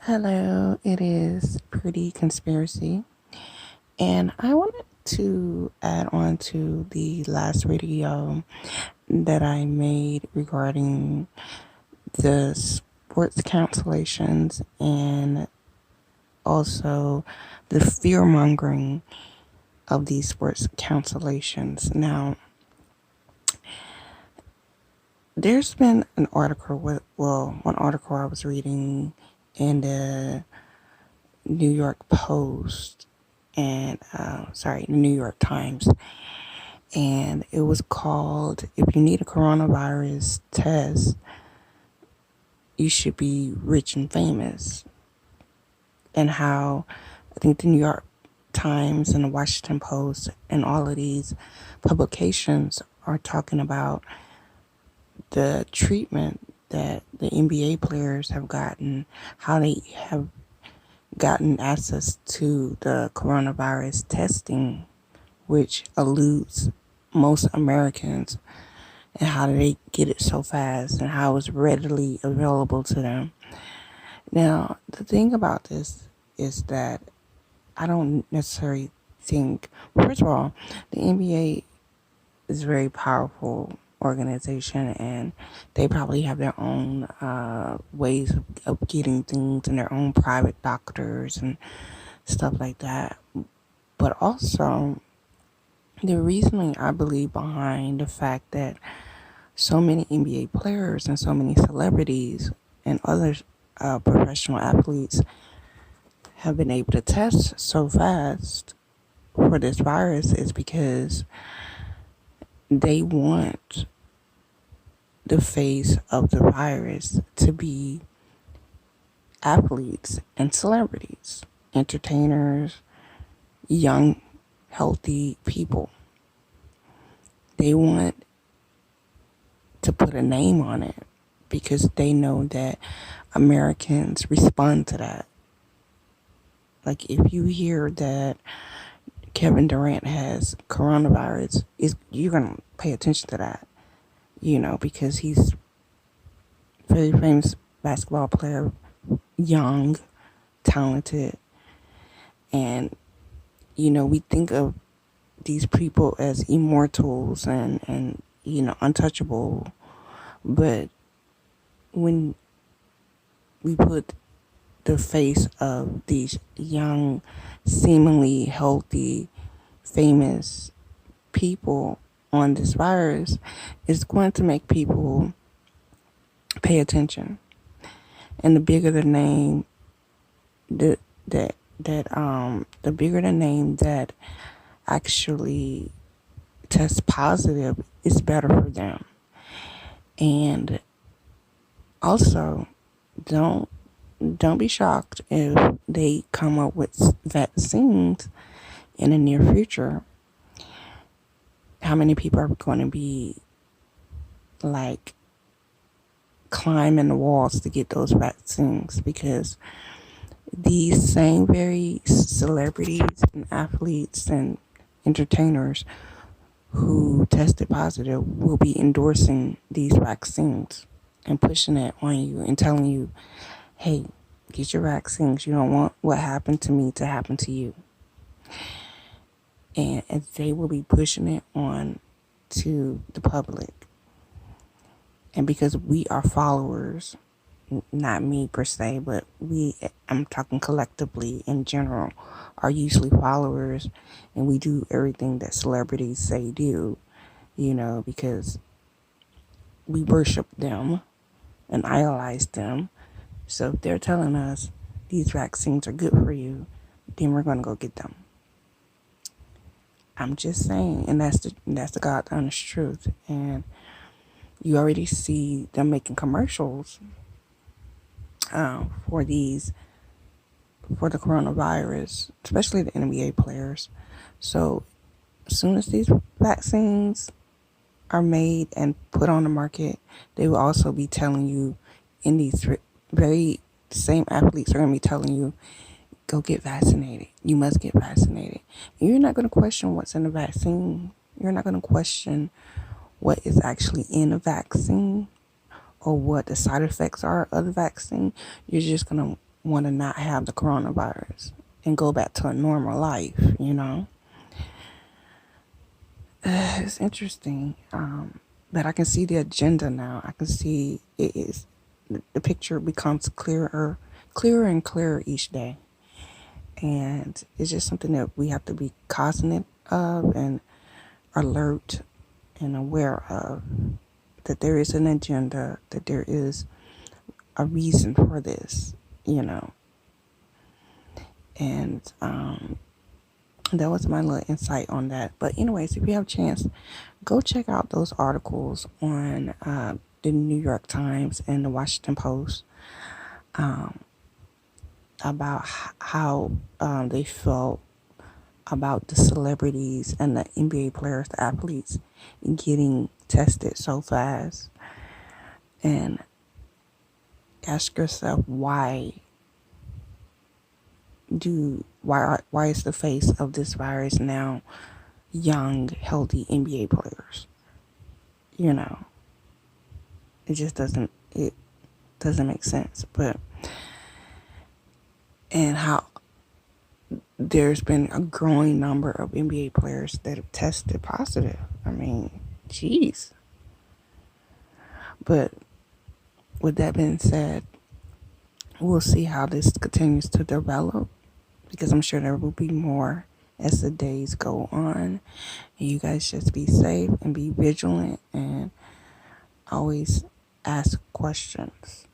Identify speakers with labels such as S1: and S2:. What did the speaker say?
S1: Hello, it is Pretty Conspiracy, and I wanted to add on to the last video that I made regarding the sports cancellations and also the fear mongering of these sports cancellations. Now, there's been an article one article I was reading in the New York Post and the New York Times, and it was called "If You Need a Coronavirus Test, You Should Be Rich and Famous," and how I think the New York Times and the Washington Post and all of these publications are talking about the treatment that the NBA players have gotten, how they have gotten access to the coronavirus testing, which eludes most Americans, and how do they get it so fast and how it's readily available to them. Now, the thing about this is that I don't necessarily think, first of all, the NBA is a very powerful organization, and they probably have their own ways of getting things and their own private doctors and stuff like that. But also, the reasoning I believe behind the fact that so many NBA players and so many celebrities and other professional athletes have been able to test so fast for this virus is because they want the face of the virus to be athletes and celebrities, entertainers, young, healthy people. They want to put a name on it because they know that Americans respond to that. Like, if you hear that Kevin Durant has coronavirus, you're going to pay attention to that, because he's a very famous basketball player, young, talented, and, we think of these people as immortals and untouchable, but when we put the face of these young, seemingly healthy, famous people on this virus, it's going to make people pay attention. And the bigger the name, the bigger the name that actually tests positive, is better for them. And also, don't be shocked if they come up with vaccines in the near future. How many people are going to be like climbing the walls to get those vaccines? Because these same very celebrities and athletes and entertainers who tested positive will be endorsing these vaccines and pushing it on you and telling you, hey, get your vaccines. You don't want what happened to me to happen to you. And they will be pushing it on to the public. And because we are followers, not me per se, but I'm talking collectively in general, are usually followers, and we do everything that celebrities say do, because we worship them and idolize them. So if they're telling us these vaccines are good for you, then we're going to go get them. I'm just saying, and that's the God's honest truth. And you already see them making commercials for the coronavirus, especially the NBA players. So as soon as these vaccines are made and put on the market, they will also be telling you, in these very same athletes are going to be telling you, go get vaccinated. You must get vaccinated. And you're not going to question what's in the vaccine. You're not going to question what is actually in a vaccine or what the side effects are of the vaccine. You're just going to want to not have the coronavirus and go back to a normal life, you know? It's interesting. But I can see the agenda now. I can see the picture becomes clearer and clearer each day. And it's just something that we have to be cognizant of and alert and aware of, that there is an agenda, that there is a reason for this, you know. And that was my little insight on that. But anyways, if you have a chance, go check out those articles on the New York Times and the Washington Post about how they felt about the celebrities and the NBA players, the athletes, getting tested so fast. And ask yourself, why is the face of this virus now young, healthy NBA players? You know, it just doesn't make sense. But and how there's been a growing number of NBA players that have tested positive. I mean, geez. But with that being said, we'll see how this continues to develop, because I'm sure there will be more as the days go on. And you guys just be safe and be vigilant and always ask questions.